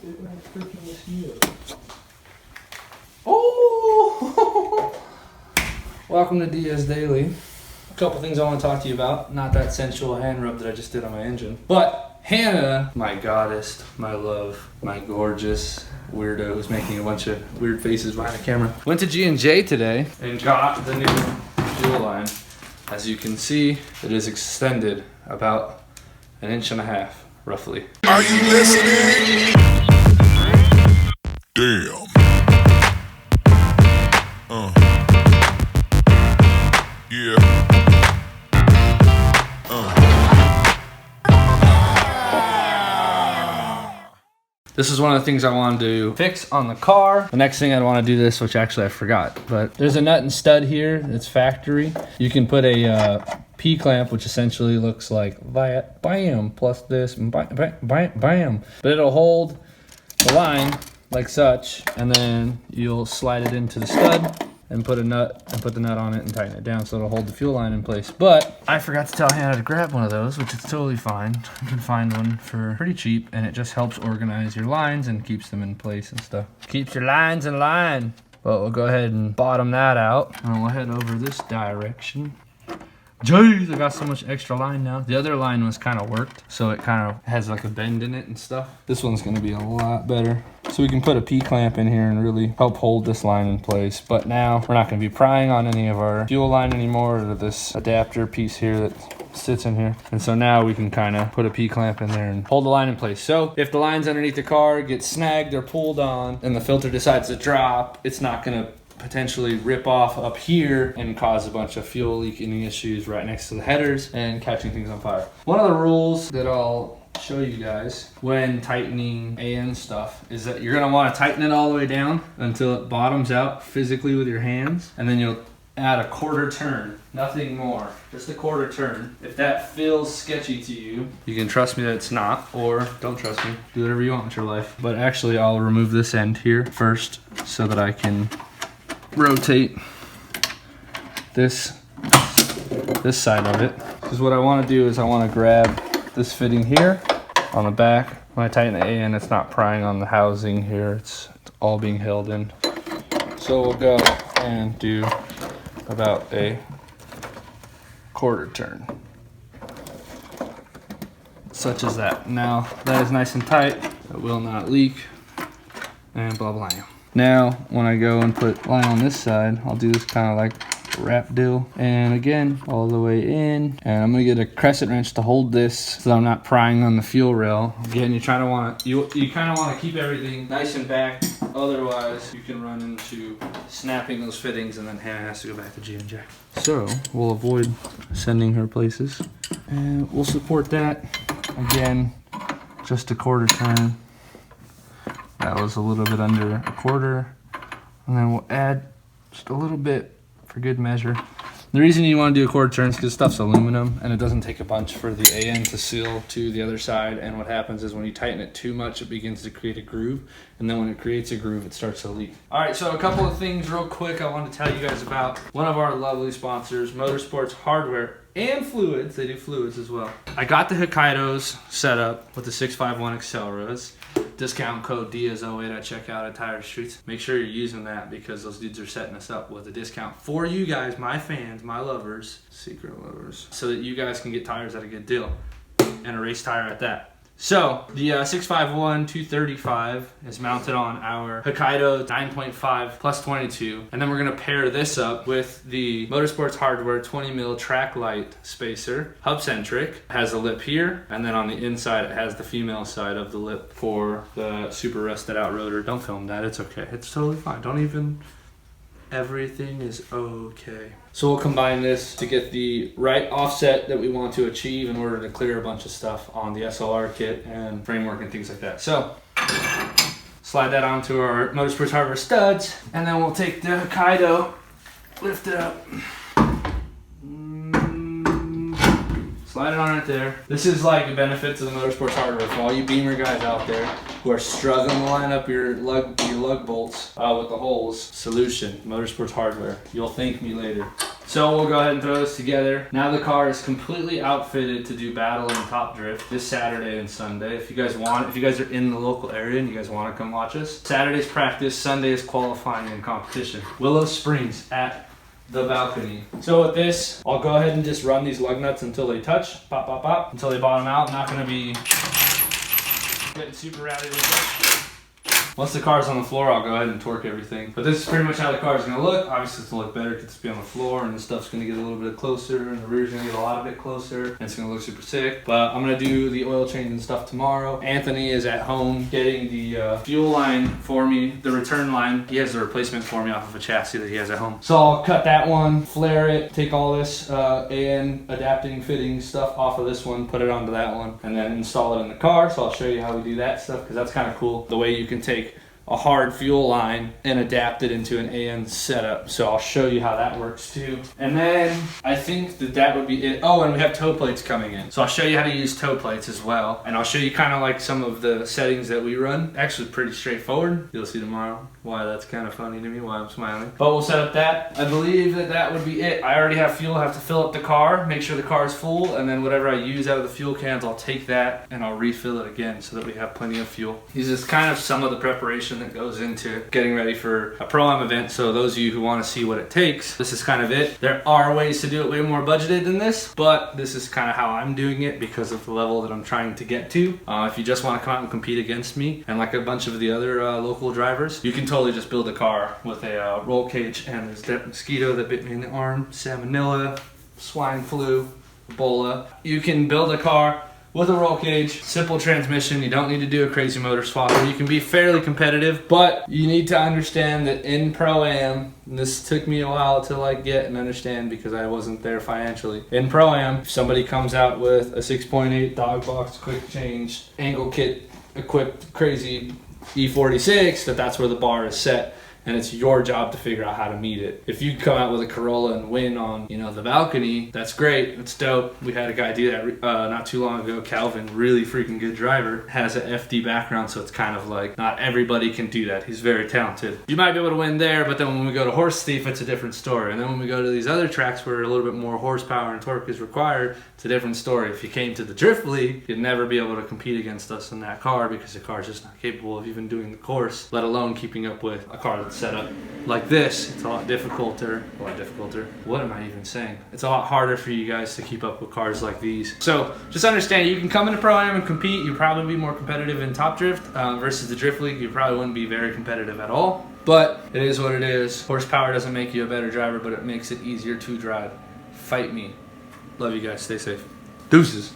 freaking this year. Oh! Welcome to Diaz Daily. A couple things I want to talk to you about. Not that sensual hand rub that I just did on my engine. But Hannah, my goddess, my love, my gorgeous weirdo who's making a bunch of weird faces behind the camera, went to G&J today and got the new fuel line. As you can see, it is extended about 1.5 inches, roughly. Are you listening? Damn. Yeah. This is one of the things I wanted to fix on the car. The next thing I'd want to do this, which actually I forgot, but there's a nut and stud here. It's factory. You can put a P-clamp, which essentially looks like that, bam, plus this, bam. But it'll hold the line like such, and then you'll slide it into the stud and put the nut on it and tighten it down so it'll hold the fuel line in place. But I forgot to tell Hannah to grab one of those, which is totally fine. You can find one for pretty cheap, and it just helps organize your lines and keeps them in place and stuff. Keeps your lines in line. But we'll go ahead and bottom that out, and we'll head over this direction. Jeez, I got so much extra line now. The other line was kind of worked, so it kind of has like a bend in it and stuff. This one's gonna be a lot better. So we can put a P-clamp in here and really help hold this line in place. But now we're not gonna be prying on any of our fuel line anymore, or this adapter piece here that sits in here. And so now we can kind of put a P-clamp in there and hold the line in place. So if the lines underneath the car get snagged or pulled on and the filter decides to drop, it's not gonna potentially rip off up here and cause a bunch of fuel leaking issues right next to the headers and catching things on fire. One of the rules that I'll show you guys when tightening AN stuff is that you're gonna want to tighten it all the way down until it bottoms out physically with your hands, and then you'll add a quarter turn, nothing more, just a quarter turn. If that feels sketchy to you, you can trust me that it's not, or don't trust me, do whatever you want with your life. But actually I'll remove this end here first so that I can rotate this side of it, because what I want to do is I want to grab this fitting here on the back. When I tighten the AN, it's not prying on the housing here, it's all being held in. So we'll go and do about a quarter turn, such as that. Now that is nice and tight, it will not leak, and blah blah. Now, when I go and put line on this side, I'll do this kind of like wrap deal. And again, all the way in. And I'm gonna get a crescent wrench to hold this so I'm not prying on the fuel rail. Again, you kind of want to keep everything nice and back. Otherwise, you can run into snapping those fittings, and then Hannah has to go back to G&J. So we'll avoid sending her places, and we'll support that. Again, just a quarter turn. That was a little bit under a quarter, and then we'll add just a little bit for good measure. The reason you want to do a quarter turn is because stuff's aluminum and it doesn't take a bunch for the AN to seal to the other side, and what happens is when you tighten it too much, it begins to create a groove, and then when it creates a groove, it starts to leak. All right, so a couple of things real quick I want to tell you guys about. One of our lovely sponsors, Motorsports Hardware and Fluids. They do fluids as well. I got the Hokkaidos set up with the 651 Accelras. Discount code Diaz08 at checkout at Tire Streets. Make sure you're using that, because those dudes are setting us up with a discount for you guys, my fans, my lovers, secret lovers, so that you guys can get tires at a good deal, and a race tire at that. So the 651 235 is mounted on our Hokkaido 9.5 plus 22, and then we're gonna pair this up with the Motorsports Hardware 20mm track light spacer, hub centric, has a lip here, and then on the inside it has the female side of the lip for the super rusted out rotor. Don't film that, it's okay, it's totally fine. Don't even, everything is okay. So we'll combine this to get the right offset that we want to achieve in order to clear a bunch of stuff on the SLR kit and framework and things like that. So slide that onto our Motorsports Hardware studs, and then we'll take the Hokkaido, lift it up, Slide it on right there. This is like the benefits of the Motorsports hardware for all you Beamer guys out there who are struggling to line up your lug bolts with the holes. Solution, Motorsports hardware. You'll thank me later. So we'll go ahead and throw this together. Now the car is completely outfitted to do battle and top drift this Saturday and Sunday. If you guys want, if you guys are in the local area and you guys want to come watch us, Saturday's practice, Sunday is qualifying and competition. Willow Springs at the balcony. So with this, I'll go ahead and just run these lug nuts until they touch, pop, pop, pop, until they bottom out. I'm not gonna be getting super rowdy with it. Once the car's on the floor, I'll go ahead and torque everything. But this is pretty much how the car's gonna look. Obviously, it's gonna look better because it's be on the floor, and the stuff's gonna get a little bit closer, and the rear's gonna get a lot of it closer, and it's gonna look super sick. But I'm gonna do the oil change and stuff tomorrow. Anthony is at home getting the fuel line for me, the return line. He has the replacement for me off of a chassis that he has at home. So I'll cut that one, flare it, take all this AN adapting fitting stuff off of this one, put it onto that one, and then install it in the car. So I'll show you how we do that stuff, because that's kind of cool. The way you can take a hard fuel line and adapt it into an AN setup. So I'll show you how that works too. And then I think that would be it. Oh, and we have toe plates coming in. So I'll show you how to use toe plates as well. And I'll show you kind of like some of the settings that we run. Actually pretty straightforward. You'll see tomorrow why that's kind of funny to me, why I'm smiling. But we'll set up that. I believe that would be it. I already have fuel. I have to fill up the car, make sure the car is full, and then whatever I use out of the fuel cans, I'll take that and I'll refill it again so that we have plenty of fuel. This is kind of some of the preparation that goes into getting ready for a Pro-Am event. So those of you who want to see what it takes, this is kind of it. There are ways to do it way more budgeted than this, but this is kind of how I'm doing it because of the level that I'm trying to get to. If you just want to come out and compete against me and like a bunch of the other local drivers, you can totally just build a car with a roll cage. And there's that mosquito that bit me in the arm, salmonella, swine flu, Ebola. You can build a car with a roll cage, simple transmission. You don't need to do a crazy motor swap. You can be fairly competitive, but you need to understand that in Pro-Am, and this took me a while to like get and understand because I wasn't there financially. In Pro-Am, if somebody comes out with a 6.8 dog box, quick change, angle kit equipped crazy E46, that's where the bar is set. And it's your job to figure out how to meet it. If you come out with a Corolla and win on, you know, the balcony, that's great, it's dope. We had a guy do that not too long ago, Calvin, really freaking good driver, has an FD background, so it's kind of like, not everybody can do that. He's very talented. You might be able to win there, but then when we go to Horse Thief, it's a different story. And then when we go to these other tracks where a little bit more horsepower and torque is required, it's a different story. If you came to the Drift League, you'd never be able to compete against us in that car because the car's just not capable of even doing the course, let alone keeping up with a car that's set up like this. It's a lot difficulter. What am I even saying? It's a lot harder for you guys to keep up with cars like these. So just understand, you can come into Pro-Am and compete. You'll probably be more competitive in Top Drift versus the Drift League. You probably wouldn't be very competitive at all. But it is what it is. Horsepower doesn't make you a better driver, but it makes it easier to drive. Fight me. Love you guys. Stay safe. Deuces.